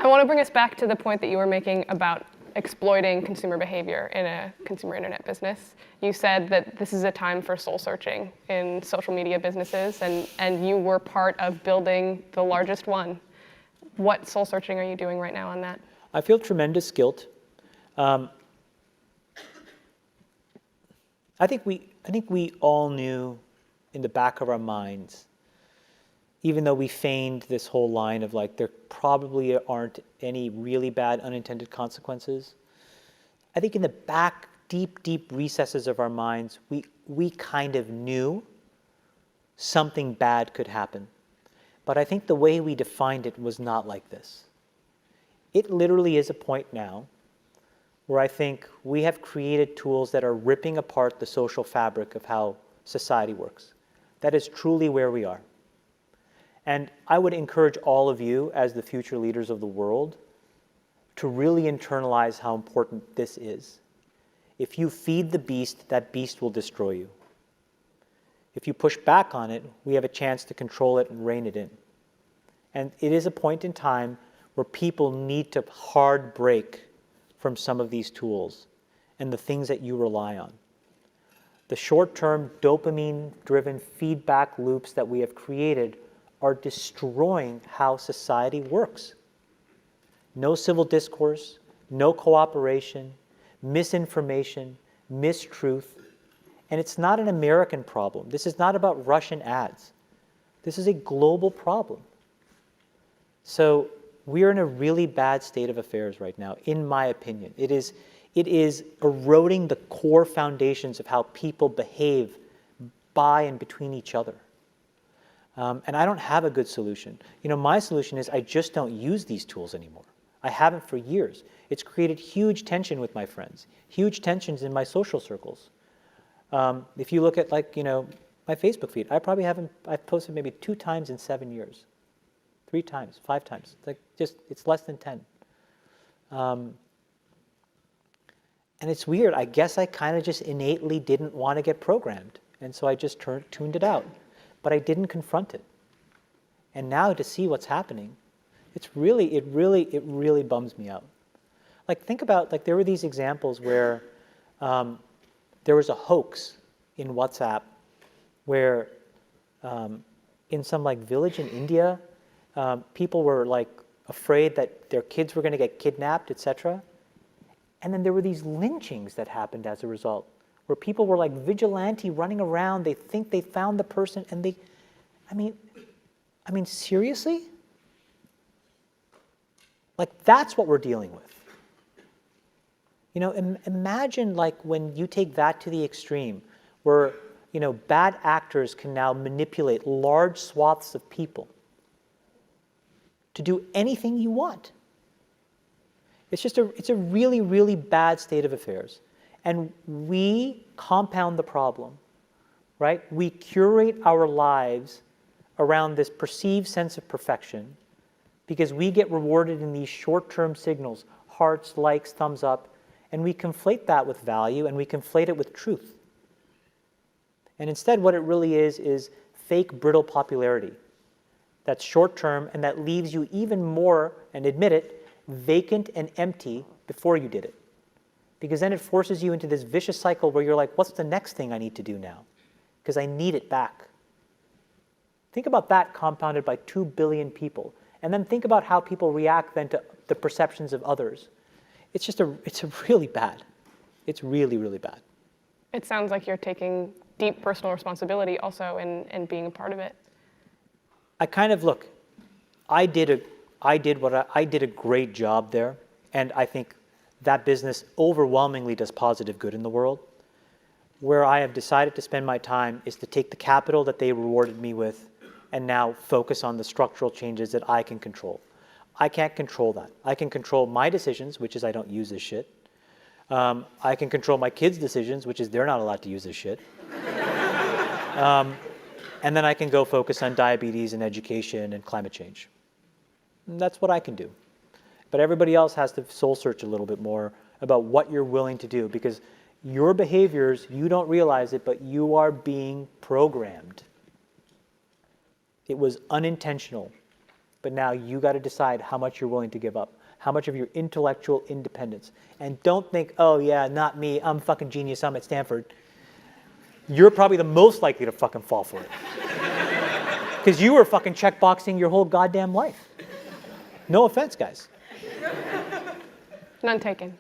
I want to bring us back to the point that you were making about exploiting consumer behavior in a consumer internet business. You said that this is a time for soul searching in social media businesses, and you were part of building the largest one. What soul searching are you doing right now on that? I feel tremendous guilt. I think we all knew in the back of our minds, even though we feigned this whole line of like, there probably aren't any really bad unintended consequences. I think in the back, deep recesses of our minds, we kind of knew something bad could happen. But I think the way we defined it was not like this. It literally is a point now where I think we have created tools that are ripping apart the social fabric of how society works. That is truly where we are. And I would encourage all of you, as the future leaders of the world, to really internalize how important this is. If you feed the beast, that beast will destroy you. If you push back on it, we have a chance to control it and rein it in. And it is a point in time where people need to hard break from some of these tools and the things that you rely on. The short-term dopamine-driven feedback loops that we have created are destroying how society works. No civil discourse, no cooperation, misinformation, mistruth. And it's not an American problem. This is not about Russian ads. This is a global problem. So we are in a really bad state of affairs right now, in my opinion. It is eroding the core foundations of how people behave by and between each other. And I don't have a good solution. My solution is I just don't use these tools anymore. I haven't for years. It's created huge tension with my friends, huge tensions in my social circles. If you look at my Facebook feed, I've posted maybe 2 times in 7 years, 3 times, 5 times. It's less than 10. And it's weird. I guess I kind of just innately didn't want to get programmed. And so I just tuned it out. But I didn't confront it. And now to see what's happening, it really bums me out. Think about, there were these examples where there was a hoax in WhatsApp where in some village in India, people were afraid that their kids were going to get kidnapped, etc. And then there were these lynchings that happened as a result, where people were vigilante running around. They think they found the person, and I mean, seriously? That's what we're dealing with. Imagine when you take that to the extreme, where bad actors can now manipulate large swaths of people to do anything you want. It's a really bad state of affairs. And we compound the problem, right? We curate our lives around this perceived sense of perfection because we get rewarded in these short-term signals, hearts, likes, thumbs up, and we conflate that with value and we conflate it with truth. And instead what it really is fake, brittle popularity that's short-term and that leaves you even more, and admit it, vacant and empty before you did it. Because then it forces you into this vicious cycle where you're like, what's the next thing I need to do now? Because I need it back. Think about that compounded by 2 billion people. And then think about how people react then to the perceptions of others. It's really bad. It's really bad. It sounds like you're taking deep personal responsibility also in being a part of it. I did a great job there, and I think that business overwhelmingly does positive good in the world. Where I have decided to spend my time is to take the capital that they rewarded me with and now focus on the structural changes that I can control. I can't control that. I can control my decisions, which is I don't use this shit. I can control my kids' decisions, which is they're not allowed to use this shit. And then I can go focus on diabetes and education and climate change. And that's what I can do. But everybody else has to soul search a little bit more about what you're willing to do, because your behaviors, you don't realize it, but you are being programmed. It was unintentional. But now you got to decide how much you're willing to give up, how much of your intellectual independence. And don't think, oh yeah, not me, I'm fucking genius, I'm at Stanford. You're probably the most likely to fucking fall for it. Because you were fucking checkboxing your whole goddamn life. No offense, guys. None taken.